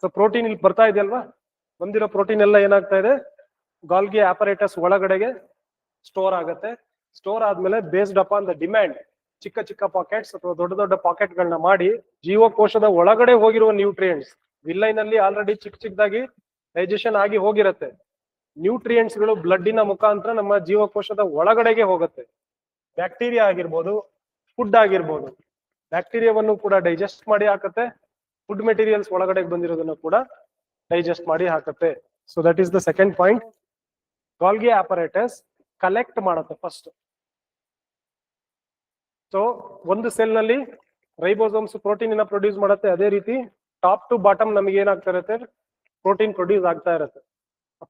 So protein ಇಲ್ಲಿ ಬರ್ತಾ ಇದೆ ಅಲ್ವಾ, ಬಂದಿರೋ ಪ್ರೋಟೀನ್ ಎಲ್ಲ ಏನಾಗ್ತಾ ಇದೆ ಗಾಲ್ಗಿ ಆಪರೇಟಸ್ ಒಳಗಡೆಗೆ ಸ್ಟೋರ್ ಆಗುತ್ತೆ. ಸ್ಟೋರ್ ಆದ್ಮೇಲೆ ಬೇಸ್ಡ್ ಅಪಾನ್ ದ ಡಿಮ್ಯಾಂಡ್ ಚಿಕ್ಕ ಚಿಕ್ಕ ಪಾಕೆಟ್ಸ್ ಅಥವಾ ದೊಡ್ಡ ದೊಡ್ಡ ಪಾಕೆಟ್ ಗಳನ್ನ ಮಾಡಿ ಜೀವಕೋಶದ ಒಳಗಡೆ ಹೋಗಿರುವ ನ್ಯೂಟ್ರಿಯೆಂಟ್ಸ್, ವಿಲ್ಲೈನ್ ಅಲ್ಲಿ ಆಲ್ರೆಡಿ ಚಿಕ್ಕ ಚಿಕ್ಕದಾಗಿ ಡೈಜೆಷನ್ ಆಗಿ ಹೋಗಿರುತ್ತೆ. ನ್ಯೂಟ್ರಿಯೆಂಟ್ಸ್ ಗಳು ಬ್ಲಡ್ಡಿನ ಮುಖಾಂತರ ನಮ್ಮ ಜೀವಕೋಶದ ಒಳಗಡೆಗೆ ಹೋಗುತ್ತೆ. ಬ್ಯಾಕ್ಟೀರಿಯಾ ಆಗಿರ್ಬೋದು, ಫುಡ್ ಆಗಿರ್ಬೋದು, ಬ್ಯಾಕ್ಟೀರಿಯಾವನ್ನು ಕೂಡ ಡೈಜೆಸ್ಟ್ ಮಾಡಿ ಹಾಕತ್ತೆ, ಫುಡ್ ಮೆಟೀರಿಯಲ್ಸ್ ಒಳಗಡೆ ಬಂದಿರೋದನ್ನು ಕೂಡ ಡೈಜೆಸ್ಟ್ ಮಾಡಿ ಹಾಕತ್ತೆ. So that is the second point. Golgi apparatus collect ಮಾಡುತ್ತೆ ಫಸ್ಟ್. ಸೊ ಒಂದು ಸೆಲ್ ನಲ್ಲಿ ರೈಬೋಸೋಮ್ಸ್ ಪ್ರೋಟೀನ್ ಪ್ರೊಡ್ಯೂಸ್ ಮಾಡುತ್ತೆ, ಅದೇ ರೀತಿ ಟಾಪ್ ಟು ಬಾಟಮ್ ನಮಗೆ ಏನಾಗ್ತಾ ಇರುತ್ತೆ ಪ್ರೋಟೀನ್ ಪ್ರೊಡ್ಯೂಸ್ ಆಗ್ತಾ ಇರುತ್ತೆ.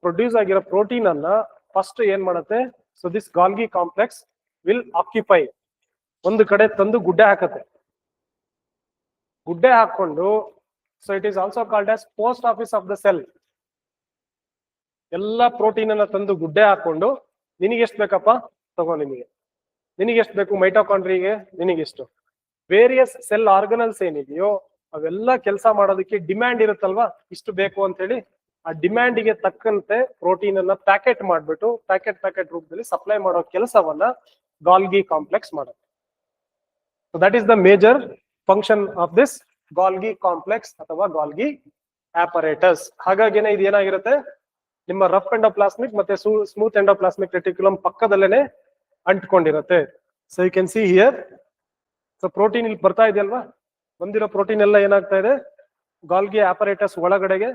ಪ್ರೊಡ್ಯೂಸ್ ಆಗಿರೋ ಪ್ರೋಟೀನ್ ಅನ್ನ ಫಸ್ಟ್ ಏನ್ ಮಾಡುತ್ತೆ, so this Golgi complex will occupy, ಒಂದು ಕಡೆ ತಂದು ಗುಡ್ಡೆ ಹಾಕತ್ತೆ. ಗುಡ್ಡೆ ಹಾಕೊಂಡು, so it is also called as post office of the cell. ಎಲ್ಲ ಪ್ರೋಟೀನ್ ಅನ್ನ ತಂದು ಗುಡ್ಡೆ ಹಾಕೊಂಡು, ನಿನಗೆ ಎಷ್ಟು ಬೇಕಪ್ಪ ತಗೋ, ನಿನಗೆ ಎಷ್ಟು ಬೇಕು ಮೈಟೋಕಾಂಡ್ರಿಗೆ, ನಿನಗೆಷ್ಟು ವೇರಿಯಸ್ ಸೆಲ್ ಆರ್ಗನಲ್ಸ್ ಏನಿದೆಯೋ ಅವೆಲ್ಲ ಕೆಲಸ ಮಾಡೋದಕ್ಕೆ ಡಿಮ್ಯಾಂಡ್ ಇರುತ್ತಲ್ವಾ, ಇಷ್ಟು ಬೇಕು ಅಂತ ಹೇಳಿ. ಆ ಡಿಮ್ಯಾಂಡಿಗೆ ತಕ್ಕಂತೆ ಪ್ರೋಟೀನ್ ಅನ್ನ ಪ್ಯಾಕೆಟ್ ಮಾಡ್ಬಿಟ್ಟು ಪ್ಯಾಕೆಟ್ ರೂಪದಲ್ಲಿ ಸಪ್ಲೈ ಮಾಡೋ ಕೆಲಸವನ್ನ ಗಾಲ್ಗಿ ಕಾಂಪ್ಲೆಕ್ಸ್ ಮಾಡುತ್ತೆ. So that is the major function of this Golgi complex ಅಥವಾ ಗಾಲ್ಗಿ ಆಪರೇಟಸ್. ಹಾಗಾಗಿನೇ ಇದು ಏನಾಗಿರುತ್ತೆ, ನಿಮ್ಮ ರಫ್ ಎಂಡೋಪ್ಲಾಸ್ಮಿಕ್ ಮತ್ತೆ ಸ್ಮೂತ್ ಎಂಡೋಪ್ಲಾಸ್ಮಿಕ್ ರೆಟಿಕ್ಯುಲಮ್ ಪಕ್ಕದಲ್ಲೇನೆ ಅಂಟ್ಕೊಂಡಿರುತ್ತೆ. So you can see here. So protein ಇಲ್ಲಿ ಬರ್ತಾ ಇದೆ ಅಲ್ವಾ, ಬಂದಿರೋ ಪ್ರೋಟೀನ್ ಎಲ್ಲ ಏನಾಗ್ತಾ ಇದೆ ಗಾಲ್ಗಿ ಆಪರೇಟಸ್ ಒಳಗಡೆಗೆ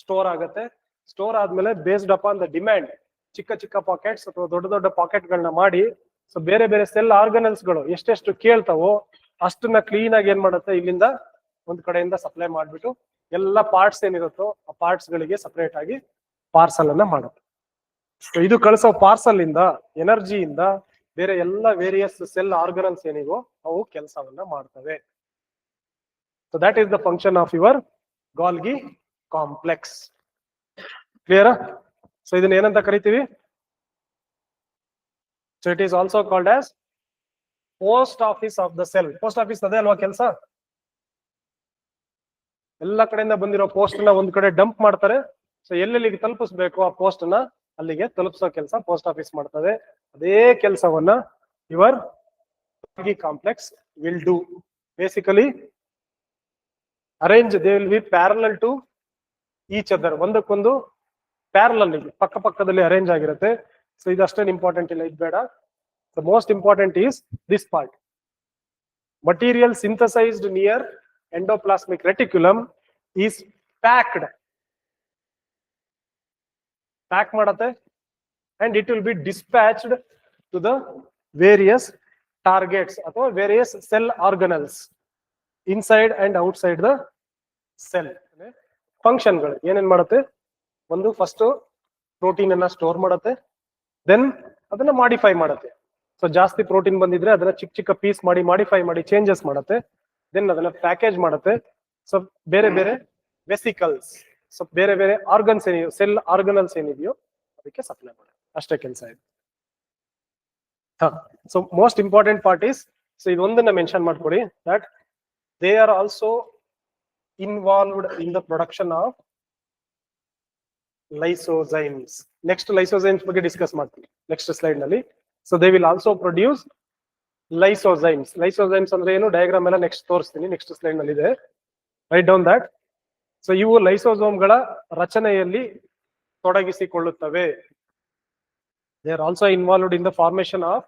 ಸ್ಟೋರ್ ಆಗುತ್ತೆ. ಸ್ಟೋರ್ ಆದ್ಮೇಲೆ ಬೇಸ್ಡ್ ಅಪಾನ್ ದ ಡಿಮ್ಯಾಂಡ್ ಚಿಕ್ಕ ಚಿಕ್ಕ ಪಾಕೆಟ್ಸ್ ಅಥವಾ ದೊಡ್ಡ ದೊಡ್ಡ ಪಾಕೆಟ್ ಗಳನ್ನ ಮಾಡಿ, ಸೊ ಬೇರೆ ಬೇರೆ ಸೆಲ್ ಆರ್ಗನಲ್ಸ್ ಗಳು ಎಷ್ಟೆಷ್ಟು ಕೇಳ್ತಾವೋ ಅಷ್ಟನ್ನ ಕ್ಲೀನ್ ಆಗಿ ಏನ್ ಮಾಡುತ್ತೆ, ಇಲ್ಲಿಂದ ಒಂದ್ ಕಡೆಯಿಂದ ಸಪ್ಲೈ ಮಾಡ್ಬಿಟ್ಟು ಎಲ್ಲ ಪಾರ್ಟ್ಸ್ ಏನಿರುತ್ತೋ ಆ ಪಾರ್ಟ್ಸ್ ಗಳಿಗೆ ಸಪರೇಟ್ ಆಗಿ ಪಾರ್ಸಲ್ ಅನ್ನ ಮಾಡುತ್ತೆ. ಸೊ ಇದು ಕಳಿಸೋ ಪಾರ್ಸಲ್ ಇಂದ ಎನರ್ಜಿಯಿಂದ ಬೇರೆ ಎಲ್ಲ ವೇರಿಯಸ್ ಸೆಲ್ ಆರ್ಗನಲ್ಸ್ ಏನಿವೋ ಅವು ಕೆಲಸವನ್ನ ಮಾಡ್ತವೆ. So that is the function of your Golgi complex. Clear? So ಇದನ್ನ ಏನಂತ ಕರಿತೀವಿ? So it is also called as post office of the cell. Post office ಅದೇ ಅಲ್ವಾ ಕೆಲಸ? ಎಲ್ಲ ಕಡೆಯಿಂದ ಬಂದಿರೋ ಪೋಸ್ಟ್ ನ ಒಂದ್ ಕಡೆ ಡಂಪ್ ಮಾಡ್ತಾರೆ. ಸೊ ಎಲ್ಲೆಲ್ಲಿಗೆ ತಲುಪಿಸ್ಬೇಕು ಆ ಪೋಸ್ಟ್ ನ ಅಲ್ಲಿಗೆ ತಲುಪಿಸೋ ಕೆಲಸ ಪೋಸ್ಟ್ ಆಫೀಸ್ ಮಾಡ್ತದೆ. ಅದೇ ಕೆಲಸವನ್ನ your Golgi complex will do. Basically arrange, they will be parallel to each other, ಒಂದಕ್ಕೊಂದು ಪ್ಯಾರಲಲ್ ಪಕ್ಕ ಪಕ್ಕದಲ್ಲಿ ಅರೇಂಜ್ ಆಗಿರುತ್ತೆ. ಸೊ ಇದಷ್ಟೇ ಇಂಪಾರ್ಟೆಂಟ್ ಇಲ್ಲ, ಇದು ಬೇಡ. The most important is this part. Material synthesized near endoplasmic reticulum is packed, pack ಮಾಡತ್ತೆ, and it will be dispatched to the various targets ಅಥವಾ various cell organelles inside and outside the cell. ಫಂಕ್ಷನ್ಗಳು ಏನೇನ್ ಮಾಡುತ್ತೆ, ಒಂದು first protein ಅನ್ನ store ಮಾಡುತ್ತೆ, then ಅದನ್ನ modify ಮಾಡುತ್ತೆ. ಸೊ ಜಾಸ್ತಿ ಪ್ರೋಟೀನ್ ಬಂದಿದ್ರೆ ಅದನ್ನ ಚಿಕ್ಕ ಚಿಕ್ಕ ಪೀಸ್ ಮಾಡಿ ಮಾಡಿಫೈ ಮಾಡಿ ಚೇಂಜಸ್ ಮಾಡುತ್ತೆ, ದೆನ್ ಅದನ್ನ ಪ್ಯಾಕೇಜ್ ಮಾಡುತ್ತೆ. ಸೊ ಬೇರೆ ಬೇರೆ ವೆಸಿಕಲ್ಸ್, ಸೊ ಬೇರೆ ಬೇರೆ ಆರ್ಗನ್ಸ್ ಏನಿದೆಯೋ ಸೆಲ್ ಆರ್ಗನಲ್ಸ್ ಏನಿದೆಯೋ ಅದಕ್ಕೆ ಸಪ್ಲೈ ಮಾಡುತ್ತೆ. ಅಷ್ಟೇ ಕೆಲಸ ಇದೆ. So most important part is, so ಇದೊಂದನ್ನ ಮೆನ್ಷನ್ ಮಾಡ್ಕೊಡಿ, that they are also involved in the production of lysozymes. Next lysozymes ಬಗ್ಗೆ ಡಿಸ್ಕಸ್ ಮಾಡ್ತೀವಿ ನೆಕ್ಸ್ಟ್ ಸ್ಲೈಡ್ ನಲ್ಲಿ. So they will also produce lysozymes. Lysozymes ಅಂದ್ರೆ ಏನು, ಡಯಾಗ್ರಾಮ್ ಎಲ್ಲ ನೆಕ್ಸ್ಟ್ ತೋರಿಸ್ತೀನಿ, next slide ನಲ್ಲಿ ಇದೆ. Write down that. ಸೊ ಇವು ಲೈಸೋಸೋಮ್ಗಳ ರಚನೆಯಲ್ಲಿ ತೊಡಗಿಸಿಕೊಳ್ಳುತ್ತವೆ. They are also involved in the formation of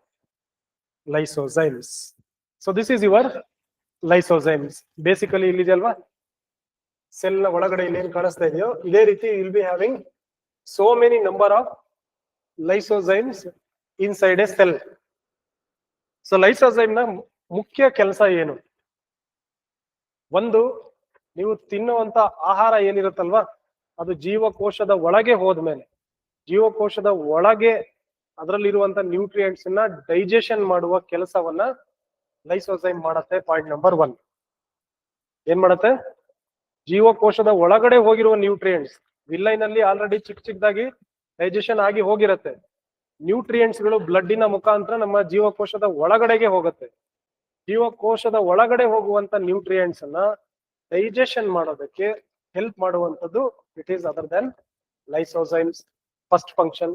lysozymes. So this is your lysozymes. Basically ಇಲ್ಲಿದೆ ಅಲ್ವಾ, ಸೆಲ್ ನ ಒಳಗಡೆ ಇಲ್ಲಿ ಏನ್ ಕಾಣಿಸ್ತಾ ಇದೆಯೋ ಇದೇ ರೀತಿ will be having so many number of lysozymes inside a cell. So lysozyme ನ ಮುಖ್ಯ ಕೆಲಸ ಏನು? ಒಂದು, ನೀವು ತಿನ್ನುವಂತ ಆಹಾರ ಏನಿರುತ್ತಲ್ವಾ ಅದು ಜೀವಕೋಶದ ಒಳಗೆ ಹೋದ್ಮೇಲೆ ಜೀವಕೋಶದ ಒಳಗೆ ಅದರಲ್ಲಿರುವಂತ ನ್ಯೂಟ್ರಿಯೆಂಟ್ಸ್ ನ ಡೈಜೆಷನ್ ಮಾಡುವ ಕೆಲಸವನ್ನ ಲೈಸೋಸೈಮ್ ಮಾಡತ್ತೆ. ಪಾಯಿಂಟ್ ನಂಬರ್ 1 ಏನ್ ಮಾಡತ್ತೆ, ಜೀವಕೋಶದ ಒಳಗಡೆ ಹೋಗಿರುವ ನ್ಯೂಟ್ರಿಯೆಂಟ್ಸ್, ವಿಲ್ಲೈನ್ ಅಲ್ಲಿ ಆಲ್ರೆಡಿ ಚಿಕ್ಕ ಚಿಕ್ಕದಾಗಿ ಡೈಜೆಷನ್ ಆಗಿ ಹೋಗಿರತ್ತೆ. ನ್ಯೂಟ್ರಿಯೆಂಟ್ಸ್ ಗಳು ಬ್ಲಡ್ಡಿನ ಮುಖಾಂತರ ನಮ್ಮ ಜೀವಕೋಶದ ಒಳಗಡೆಗೆ ಹೋಗುತ್ತೆ. ಜೀವಕೋಶದ ಒಳಗಡೆ ಹೋಗುವಂತ ನ್ಯೂಟ್ರಿಯೆಂಟ್ಸ್ ಅನ್ನ ಡೈಜೆಷನ್ ಮಾಡೋದಕ್ಕೆ ಹೆಲ್ಪ್ ಮಾಡುವಂತದ್ದು it is other than lysozymes. First function.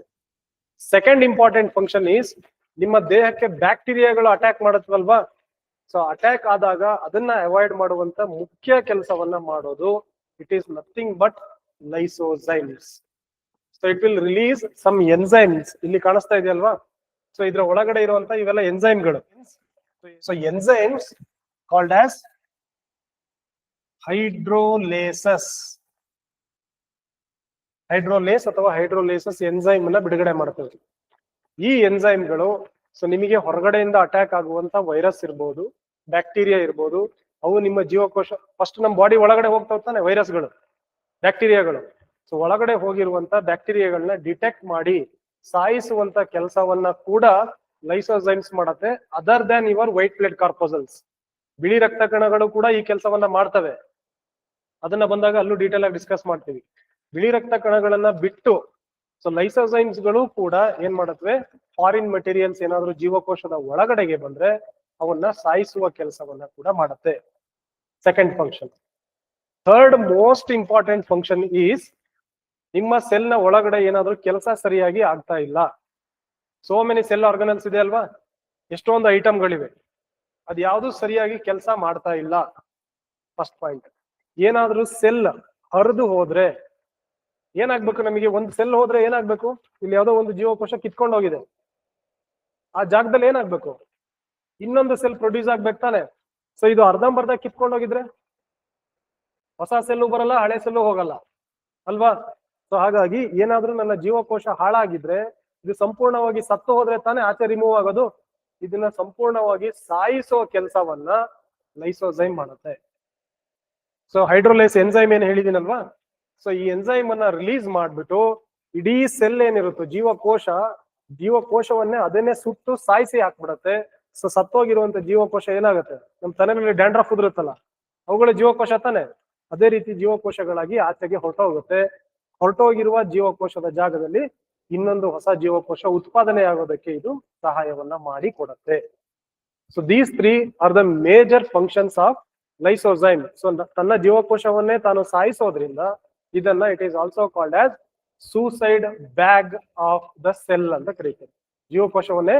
Second important function is ನಿಮ್ಮ ದೇಹಕ್ಕೆ ಬ್ಯಾಕ್ಟೀರಿಯಾಗಳು ಅಟ್ಯಾಕ್ ಮಾಡುತ್ತವಲ್ವಾ, ಸೊ ಅಟ್ಯಾಕ್ ಆದಾಗ ಅದನ್ನ ಅವಾಯ್ಡ್ ಮಾಡುವಂತ ಮುಖ್ಯ ಕೆಲಸವನ್ನ ಮಾಡೋದು it is nothing but lysozymes. So it will release some enzymes. ಇಲ್ಲಿ ಕಾಣಿಸ್ತಾ ಇದೆಯಲ್ವಾ, ಸೊ ಇದ್ರ ಒಳಗಡೆ ಇರುವಂತ ಇವೆಲ್ಲ ಎನ್ಸೈಮ್ಗಳು. So enzymes called as hydrolases. Hydrolase ಅಥವಾ ಹೈಡ್ರೋಲೇಸಸ್ ಎನ್ಸೈಮ್ ಅನ್ನ ಬಿಡುಗಡೆ ಮಾಡ್ತವೆ. ಈ ಎನ್ಸೈಮ್ಗಳು ಸೊ ನಿಮಗೆ ಹೊರಗಡೆಯಿಂದ ಅಟ್ಯಾಕ್ ಆಗುವಂತ ವೈರಸ್ ಇರ್ಬೋದು, ಬ್ಯಾಕ್ಟೀರಿಯಾ ಇರ್ಬೋದು, ಅವು ನಿಮ್ಮ ಜೀವಕೋಶ ಫಸ್ಟ್ ನಮ್ಮ ಬಾಡಿ ಒಳಗಡೆ ಹೋಗ್ತಾ ತಾನೆ ವೈರಸ್ಗಳು, ಬ್ಯಾಕ್ಟೀರಿಯಾಗಳು. ಸೊ ಒಳಗಡೆ ಹೋಗಿರುವಂತ ಬ್ಯಾಕ್ಟೀರಿಯಾಗಳನ್ನ ಡಿಟೆಕ್ಟ್ ಮಾಡಿ ಸಾಯಿಸುವಂತ ಕೆಲಸವನ್ನ ಕೂಡ ಲೈಸೋಸೈಮ್ಸ್ ಮಾಡತ್ತೆ. Other than your white blood corpuscles. ಬಿಳಿ ರಕ್ತ ಕಣಗಳು ಕೂಡ ಈ ಕೆಲಸವನ್ನ ಮಾಡ್ತವೆ. ಅದನ್ನ ಬಂದಾಗ ಅಲ್ಲೂ ಡೀಟೇಲ್ ಆಗಿ ಡಿಸ್ಕಸ್ ಮಾಡ್ತೀವಿ. ಬಿಳಿ ರಕ್ತ ಕಣಗಳನ್ನ ಬಿಟ್ಟು ಸೊ ಲೈಸೋಸೈಮ್ಸ್ ಗಳು ಕೂಡ ಏನ್ ಮಾಡತ್ವೆ, ಫಾರಿನ್ ಮೆಟೀರಿಯಲ್ಸ್ ಏನಾದ್ರು ಜೀವಕೋಶದ ಒಳಗಡೆಗೆ ಬಂದ್ರೆ ಅವನ್ನ ಸಾಯಿಸುವ ಕೆಲಸವನ್ನ ಕೂಡ ಮಾಡತ್ತೆ. Second function. Third most important function is ನಿಮ್ಮ ಸೆಲ್ ನ ಒಳಗಡೆ ಏನಾದ್ರು ಕೆಲಸ ಸರಿಯಾಗಿ ಆಗ್ತಾ ಇಲ್ಲ. ಸೋ ಮೆನಿ ಸೆಲ್ ಆರ್ಗನಲ್ಸ್ ಇದೆ ಅಲ್ವಾ, ಎಷ್ಟೊಂದು ಐಟಮ್ಗಳಿವೆ, ಅದ್ ಯಾವ್ದು ಸರಿಯಾಗಿ ಕೆಲಸ ಮಾಡ್ತಾ ಇಲ್ಲ. First point. ಏನಾದ್ರೂ ಸೆಲ್ ಹರಿದು ಹೋದ್ರೆ ಏನಾಗ್ಬೇಕು, ನಮಗೆ ಒಂದು ಸೆಲ್ ಹೋದ್ರೆ ಏನಾಗ್ಬೇಕು, ಇಲ್ಲಿ ಯಾವ್ದೋ ಒಂದು ಜೀವಕೋಶ ಕಿತ್ಕೊಂಡು ಹೋಗಿದೆ, ಆ ಜಾಗದಲ್ಲಿ ಏನಾಗ್ಬೇಕು, ಇನ್ನೊಂದು ಸೆಲ್ ಪ್ರೊಡ್ಯೂಸ್ ಆಗ್ಬೇಕು ತಾನೆ. ಸೊ ಇದು ಅರ್ಧಂಬರ್ಧ ಕಿತ್ಕೊಂಡು ಹೋಗಿದ್ರೆ ಹೊಸ ಸೆಲ್ಲು ಬರಲ್ಲ, ಹಳೆ ಸೆಲ್ಲು ಹೋಗಲ್ಲ ಅಲ್ವಾ. ಸೊ ಹಾಗಾಗಿ ಏನಾದ್ರೂ ನನ್ನ ಜೀವಕೋಶ ಹಾಳಾಗಿದ್ರೆ ಇದು ಸಂಪೂರ್ಣವಾಗಿ ಸತ್ತು ಹೋದ್ರೆ ತಾನೇ ಆಚೆ ರಿಮೂವ್ ಆಗೋದು. ಇದನ್ನ ಸಂಪೂರ್ಣವಾಗಿ ಸಾಯಿಸೋ ಕೆಲಸವನ್ನ ಲೈಸೋಸೈಮ್ ಮಾಡುತ್ತೆ. ಸೊ ಹೈಡ್ರೋಲೇಸ್ ಎನ್ಸೈಮ್ ಏನ್ ಹೇಳಿದೀನಲ್ವಾ, ಸೊ ಈ ಎನ್ಸೈಮ್ ಅನ್ನ ರಿಲೀಸ್ ಮಾಡ್ಬಿಟ್ಟು ಇಡೀ ಸೆಲ್ ಏನಿರುತ್ತೋ ಜೀವಕೋಶವನ್ನೇ ಅದನ್ನೇ ಸುಟ್ಟು ಸಾಯಿಸಿ ಹಾಕ್ಬಿಡತ್ತೆ. ಸೊ ಸತ್ತೋಗಿರುವಂತ ಜೀವಕೋಶ ಏನಾಗುತ್ತೆ, ನಮ್ ತಲೆಯಲ್ಲಿ ಡ್ಯಾಂಡ್ರಫ್ ಉದುರುತ್ತಲ್ಲ, ಅವುಗಳ ಜೀವಕೋಶ ತಾನೆ. ಅದೇ ರೀತಿ ಜೀವಕೋಶಗಳಾಗಿ ಆಚೆಗೆ ಹೊರಟೋಗುತ್ತೆ. ಹೊರಟೋಗಿರುವ ಜೀವಕೋಶದ ಜಾಗದಲ್ಲಿ ಇನ್ನೊಂದು ಹೊಸ ಜೀವಕೋಶ ಉತ್ಪಾದನೆ ಆಗೋದಕ್ಕೆ ಇದು ಸಹಾಯವನ್ನ ಮಾಡಿ ಕೊಡುತ್ತೆ. So these three are the major functions of lysozyme. So ತನ್ನ ಜೀವಕೋಶವನ್ನೇ ತಾನು ಸಾಯಿಸೋದ್ರಿಂದ ಇದನ್ನ it is also called as suicide bag of the cell ಅಂತ ಕರೀತಾರೆ. ಜೀವಕೋಶವನ್ನೇ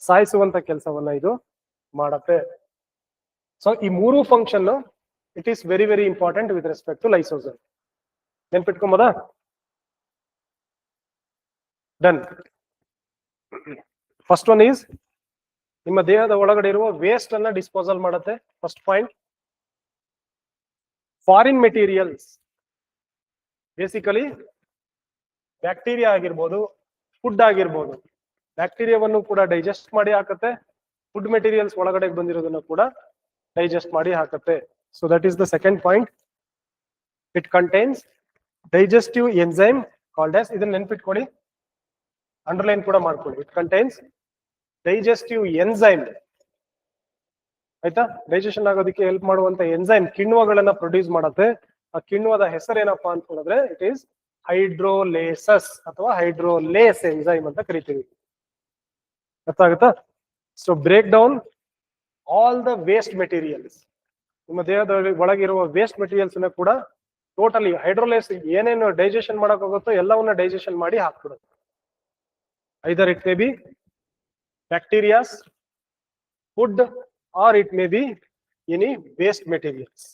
ಸಾಯಿಸುವಂತ ಕೆಲಸವನ್ನ ಇದು ಮಾಡತ್ತೆ. ಸೊ ಈ ಮೂರು function it is very very important with respect to lysozyme. ನೆನ್ಪಿಟ್ಕೊಂಬೋದಾ? ಡನ್. ಫಸ್ಟ್ ಒನ್ ಈಸ್ ನಿಮ್ಮ ದೇಹದ ಒಳಗಡೆ ಇರುವ ವೇಸ್ಟ್ ಅನ್ನ ಡಿಸ್ಪೋಸಲ್ ಮಾಡುತ್ತೆ. First point. Foreign materials basically bacteria ಆಗಿರ್ಬೋದು, ಫುಡ್ ಆಗಿರ್ಬೋದು. ಬ್ಯಾಕ್ಟೀರಿಯಾವನ್ನು ಕೂಡ ಡೈಜೆಸ್ಟ್ ಮಾಡಿ ಹಾಕತ್ತೆ. ಫುಡ್ ಮೆಟೀರಿಯಲ್ಸ್ ಒಳಗಡೆ ಬಂದಿರೋದನ್ನ ಕೂಡ ಡೈಜೆಸ್ಟ್ ಮಾಡಿ ಹಾಕತ್ತೆ. So that is the second point. It contains digestive enzyme called as, ಇದನ್ನ ನೆನ್ಪಿಟ್ಕೊಳ್ಳಿ, ಅಂಡರ್ಲೈನ್ ಕೂಡ ಮಾಡ್ಕೊಳ್ಳಿ. It contains digestive enzyme. ಆಯ್ತಾ? ಡೈಜೆಷನ್ ಆಗೋದಕ್ಕೆ ಹೆಲ್ಪ್ ಮಾಡುವಂತ ಎನ್ಸೈಮ್ ಕಿಣ್ವಗಳನ್ನ ಪ್ರೊಡ್ಯೂಸ್ ಮಾಡುತ್ತೆ. ಆ ಕಿಣ್ವದ ಹೆಸರೇನಪ್ಪಾ ಅಂತ ಹೇಳಿದ್ರೆ ಇಟ್ ಈಸ್ ಹೈಡ್ರೋಲೇಸಸ್ ಅಥವಾ ಹೈಡ್ರೋಲೇಸ್ ಎನ್ಸೈಮ್ ಅಂತ ಕರಿತೀವಿ. ಅರ್ಥ ಆಗುತ್ತಾ? So break down all the waste materials. ನಿಮ್ಮ ದೇಹದ ಒಳಗಿರುವ ವೇಸ್ಟ್ ಮೆಟೀರಿಯಲ್ಸ್ ಕೂಡ ಟೋಟಲಿ ಹೈಡ್ರೋಲೇಸ್ ಏನೇನು ಡೈಜೆಷನ್ ಮಾಡಕ್ ಹೋಗುತ್ತೋ ಎಲ್ಲವನ್ನ ಡೈಜೆಷನ್ ಮಾಡಿ ಹಾಕ್ಬಿಡುತ್ತೆ. Either it may be bacterias, food, or it may be any waste materials.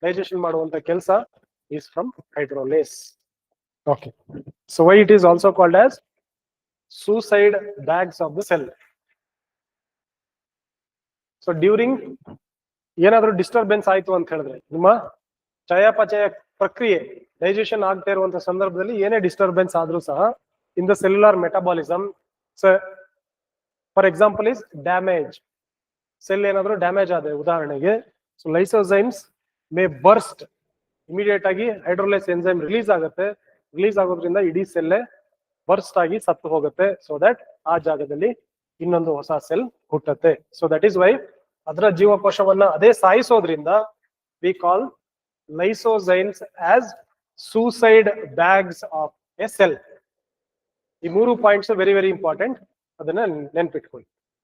Digestion ಮಾಡುವಂತ ಕೆಲಸ is from hydrolase. Okay. So why it is also called as suicide bags of the cell. So during ಏನಾದ್ರೂ disturbance ಆಯ್ತು ಅಂತ ಹೇಳಿದ್ರೆ, ನಿಮ್ಮ ಚಯಾಪಚಯ ಪ್ರಕ್ರಿಯೆ digestion ಆಗ್ತಾ ಇರುವಂತ ಸಂದರ್ಭದಲ್ಲಿ ಏನೇ ಡಿಸ್ಟರ್ಬೆನ್ಸ್ ಆದ್ರೂ ಸಹ in the cellular metabolism, for example is damage. Cell ಏನಾದ್ರೂ ಡ್ಯಾಮೇಜ್ ಆದ್ರೆ ಉದಾಹರಣೆಗೆ, ಸೊ ಲೈಸೋಸೈಮ್ಸ್ ಮೇ ಬರ್ಸ್ಟ್. ಇಮಿಡಿಯೇಟ್ ಆಗಿ ಹೈಡ್ರೋಲೇಸ್ ಎನ್ಸೈಮ್ ರಿಲೀಸ್ ಆಗುತ್ತೆ. ರಿಲೀಸ್ ಆಗೋದ್ರಿಂದ ಇಡೀ ಸೆಲ್ಲೆ ಬರ್ಸ್ಟ್ ಆಗಿ ಸತ್ತು ಹೋಗುತ್ತೆ. ಸೊ ದಟ್ ಆ ಜಾಗದಲ್ಲಿ ಇನ್ನೊಂದು ಹೊಸ ಸೆಲ್ ಹುಟ್ಟುತ್ತೆ. ಸೊ ದಟ್ ಈಸ್ ವೈ ಅದರ ಜೀವಕೋಶವನ್ನ ಅದೇ ಸಾಯಿಸೋದ್ರಿಂದ we call lysozymes as suicide bags of a cell. ಈ ಮೂರು ಪಾಯಿಂಟ್ಸ್ ವೆರಿ ವೆರಿ ಇಂಪಾರ್ಟೆಂಟ್, ಅದನ್ನ ನೆನ್ಪಿಟ್ಕೊಳ್ಳಿ.